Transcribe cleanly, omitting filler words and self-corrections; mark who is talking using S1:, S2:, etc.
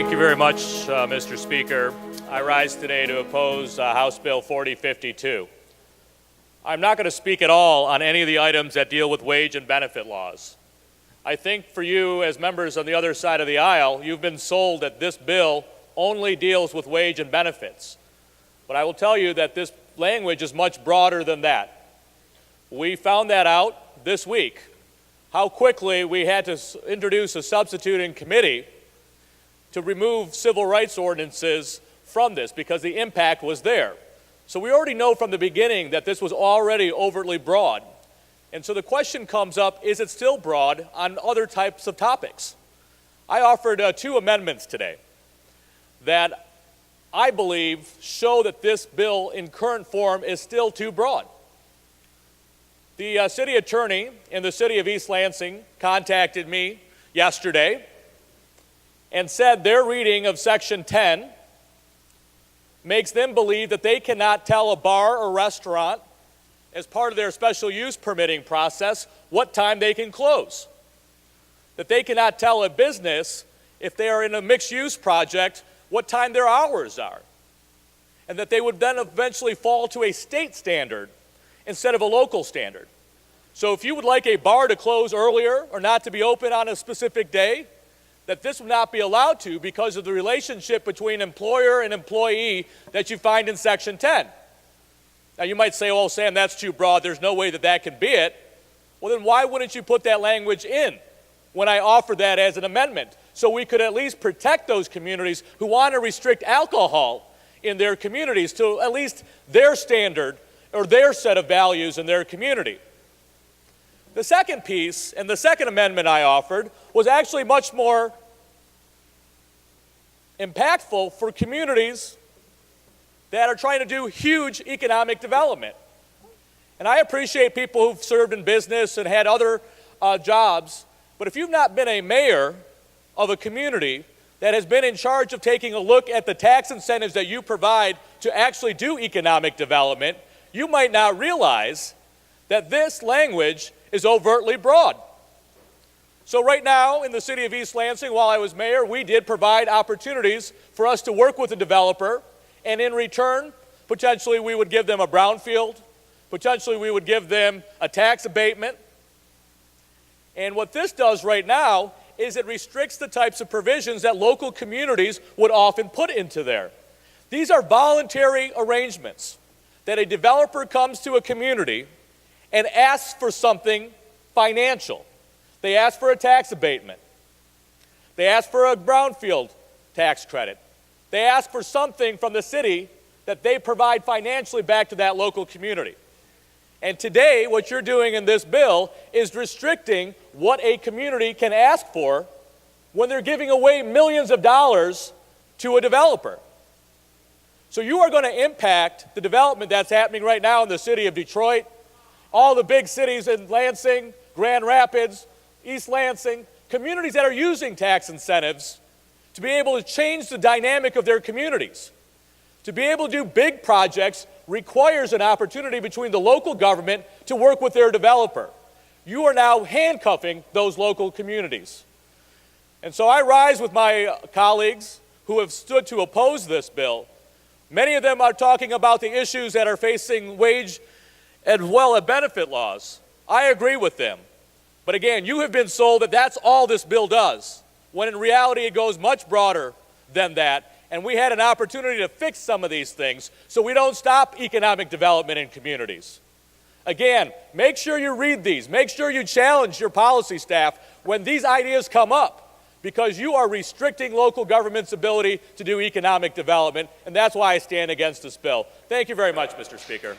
S1: Thank you very much, Mr. Speaker. I rise today to oppose House Bill 4052. I'm not going to speak at all on any of the items that deal with wage and benefit laws. I think for you, as members on the other side of the aisle, you've been sold that this bill only deals with wage and benefits. But I will tell you that this language is much broader than that. We found that out this week, how quickly we had to introduce a substitute in committee to remove civil rights ordinances from this because the impact was there. So we already know from the beginning that this was already overtly broad. And so the question comes up, is it still broad on other types of topics? I offered two amendments today that I believe show that this bill in current form is still too broad. The city attorney in the city of East Lansing contacted me yesterday and said their reading of Section 10 makes them believe that they cannot tell a bar or restaurant, as part of their special use permitting process, what time they can close. That they cannot tell a business, if they are in a mixed-use project, what time their hours are. And that they would then eventually fall to a state standard instead of a local standard. So if you would like a bar to close earlier or not to be open on a specific day, that this would not be allowed to because of the relationship between employer and employee that you find in Section 10. Now you might say, oh, Sam, that's too broad. There's no way that that can be it. Well, then why wouldn't you put that language in when I offered that as an amendment? So we could at least protect those communities who want to restrict alcohol in their communities to at least their standard or their set of values in their community. The second piece, and the second amendment I offered, was actually much more impactful for communities that are trying to do huge economic development. And I appreciate people who've served in business and had other jobs, but if you've not been a mayor of a community that has been in charge of taking a look at the tax incentives that you provide to actually do economic development, you might not realize that this language is overtly broad. So right now in the city of East Lansing, while I was mayor, we did provide opportunities for us to work with a developer, and in return, potentially we would give them a brownfield, potentially we would give them a tax abatement. And what this does right now is it restricts the types of provisions that local communities would often put into there. These are voluntary arrangements that a developer comes to a community and asks for something financial. They ask for a tax abatement. They ask for a brownfield tax credit. They ask for something from the city that they provide financially back to that local community. And today, what you're doing in this bill is restricting what a community can ask for when they're giving away millions of dollars to a developer. So you are going to impact the development that's happening right now in the city of Detroit, all the big cities in Lansing, Grand Rapids, East Lansing, communities that are using tax incentives to be able to change the dynamic of their communities. To be able to do big projects requires an opportunity between the local government to work with their developer. You are now handcuffing those local communities. And so I rise with my colleagues who have stood to oppose this bill. Many of them are talking about the issues that are facing wage as well as benefit laws. I agree with them. But again, you have been sold that that's all this bill does, when in reality it goes much broader than that. And we had an opportunity to fix some of these things so we don't stop economic development in communities. Again, make sure you read these. Make sure you challenge your policy staff when these ideas come up, because you are restricting local government's ability to do economic development, and that's why I stand against this bill. Thank you very much, Mr. Speaker.